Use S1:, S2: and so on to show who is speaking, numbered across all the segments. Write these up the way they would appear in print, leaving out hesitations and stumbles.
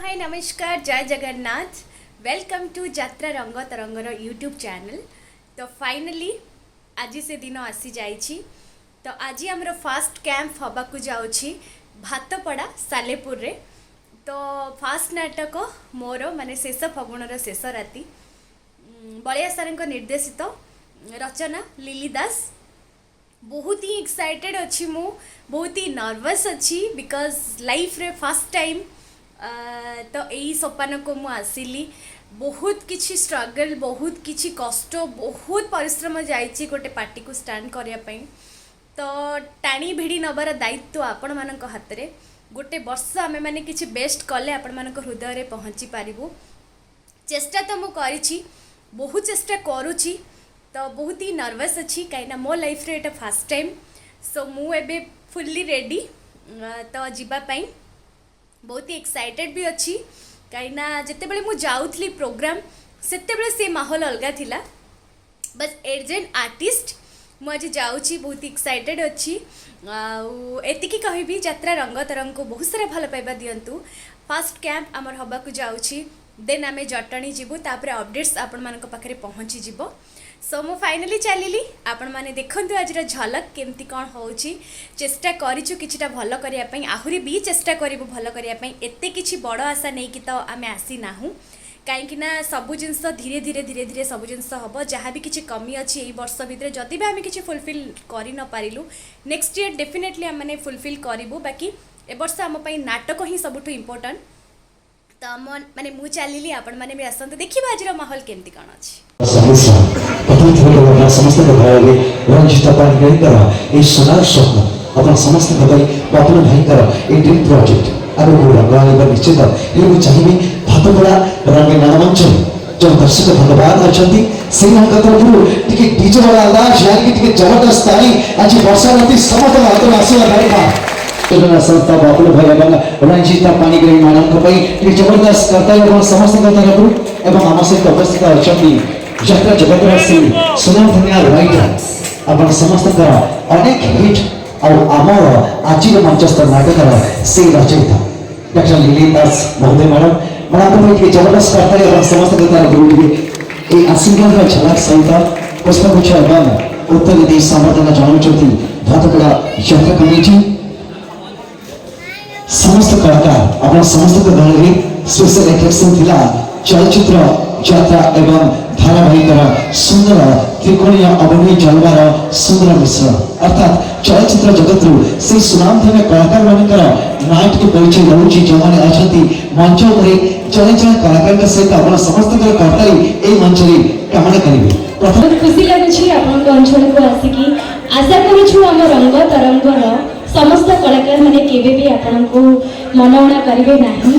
S1: हाय नमस्कार जय Jagannath welcome to यात्रा रंग तरंगर यूट्यूब चैनल। तो फाइनली आज से दिन आसी जाइछि। तो आज आमर फास्ट कैंप हवाकू जाउछि भातपड़ा सालेपुर रे। तो फास्ट नाटक मोर माने शेष फगुणर शेष राति बलिया सार निर्देशित रचना लिली दास। बहुत ही एक्साइटेड अच्छी मु बहुत ही नर्वस अच्छी बिकॉज लाइफ रे फर्स्ट टाइम तो यही सोपान को मु आसिली। बहुत किछि स्ट्रगल बहुत किछि कष्ट बहुत परिश्रम जाइछि गोटे पार्टी को स्टैंड करिया पई। तो टाणी भिड़ी नबार दायित्व आपण मानक हाथ रे। गोटे वर्ष आमे माने किछि बेस्ट कले आपण मानक हृदय रे पहुँची पारिबु। चेष्टा तो मु करिछि बहुत चेष्टा करूछि। तो बहुत ही नर्वस अच्छी कहीं मो लाइफ रे एटा फर्स्ट टाइम। सो मु एबे फुल्ली रेडी तो जीवा पाई बहुत ही एक्साइटेड भी अच्छी कहीं जिते बड़े मुझे जाऊली प्रोग्राम सेते से माहौल अलग थिला। बस एज एन आर्टिस्ट मुझे जाऊँगी बहुत ही एक्साइटेड अच्छी। एतिकी कहबी यात्रा रंग तरंग को बहुत सारा भल पाइबा दियंतु। फास्ट कैंप आमर हवाकू जाऊँगी देन आमे जटणी जीवु तापर अपडेट्स आपण मानक पाखरे पहुँची जीवो। सो मु फाइनली चलिली आपण माने देखंतु आज झलक केमती कौन होउची। चेष्टा करिछु किछिटा भल करिया पई आहुरी भी चेष्टा करिबु भल करिया पई। एते किछि बड़ आशा नै कि तो आमे आसी नाहु कहीं ना सबु जिनस धीरे धीरे धीरे धीरे सबु जिनस हम जहाँ भी किसी कमी अच्छी यही वर्ष भितर जदि भी आम कि फुलफिल कर न पारिलु नेक्स्ट ईयर डेफिनेटली आम मैंने फुलफिल करूँ। बाकी ए वर्ष आम नाटक ही सबुठ इम्पोर्टाट। तो आम माने मु चलिली आपण माने भी आसते देखिए आज माहौल केमती कौन अच्छी।
S2: समस्त रंजिता पाणिग्राही सोनार स्वप्न अपन समस्त पवन भाईकर ये ड्रीम प्रोजेक्ट आगे रंग निश्चित ये चाहिए भातपड़ा रंगे नामंच जो दर्शक भगवान अच्छा से टे डीजे वाला अंदाज यानी कि जबरदस्त आई आज वर्षा राति समस्त हाथ में आसवा रहेगा संस्था बापुल भाई एवं रंजिता पाणिग्राही मान जबरदस्त करता समस्त तरफ आम सहित उपस्थित अच्छा यात्रा जगतवासी सुनाम धनिया राइटर अपन समस्त अनेक हिट और आमर आज मंचस्थ नाटकर से रचयिता डॉक्टर लिली दास महोदय मैडम जबरदस्त करता है समस्त आशीर्वाद झलक सहित पुष्पगुच्छ एवं उत्तर दी संवर्धना जनाऊँ भातपड़ा यात्रा कमिटी समस्त कलाकार अपन समस्त दल स्पेशल अट्रैक्शन थिला चलचित्र यात्रा एवं धारावाहिक सुंदर त्रिकोणीय अभिनय जलवार सुंदर मिश्रण अर्थात चलचित्र जगत से सुनाम धन्य कलाकार मानकर नाइट के परिचय रोचे जो मैंने अच्छा मंच जड़े जड़े कलाकार सहित आप समस्त करताली ए मंच कामना करेंगे।
S3: बहुत खुशी लगुच अंचल को आसिकी आशा करूँ आम रंग तरंगर समस्त कलाकार मैंने केबे भी आपन को मनौना करेंगे नहीं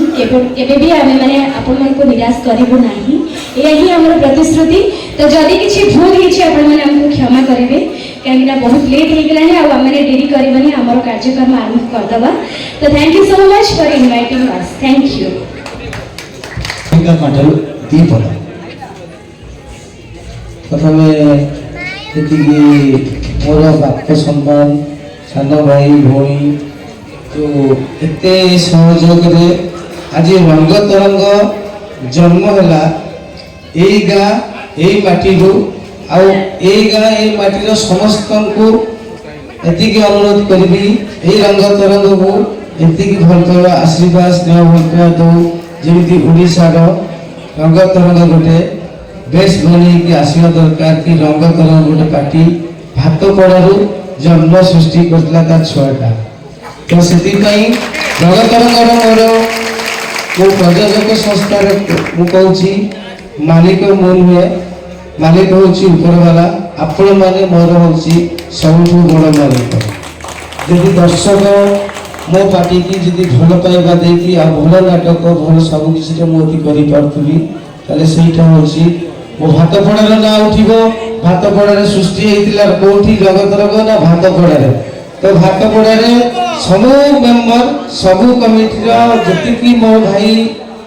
S3: केबे भी आमे माने आपन मन को निराश करिबो नहीं यही हमर प्रतिश्रुति। तो जदि किछि भूल किछि आपन माने हमको क्षमा करेंगे कहीं बहुत लेट हो गला है और मैंने देरी करबनी हमर कार्यक्रम आरंभ कर दबा। तो thank you so much for inviting us. Thank you.
S2: माटल दीपक प्रथमे एतिकी मोर बाप सम्मान सान भाई भौणी जो एते सहयोग आज रंग तरंग जन्म है यही गाँ यही माटी गाँ यही माटीर समस्त को एति अनुरोध करी यही रंग तरंग को एति भल पाइबा आशीर्वाद स्नेह भल पाइबा दो जमी ओडार रंग तरंग गोटे बेस बन आसवा दरकार कि रंग तरंग गोटे पार्टी भातपड़ू जन्म सृष्टि करता छुआटा। तो से रंग तरंगर मोर मो प्रयोजक संस्थार मुझे मालिक मु नुहे मालिक हूँ उपरवाला आपण मैंने मोर हूँ सब बड़ मालिक। जदि दर्शक मो पार्टी की जी भल पाइबा देकी आ भल नाटक भल सब किसी मुझे करी मो भातपड़ार ना उठिबो भातपड़ार सृष्टि होता कौटी जगतर ना भातपड़ारे। तो भातपड़ारे सबू मेम्बर सबू कमिटी जी मो भाई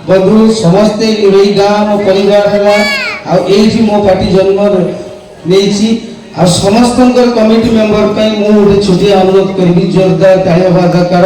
S2: बंधु समस्ते यही गाँ मो परिवार है मो पार्टी जन्म नहीं आ समस्त कमिटी मेम्बर मुझे छोटिया अनुरोध करी जोरदार ताली दरकार।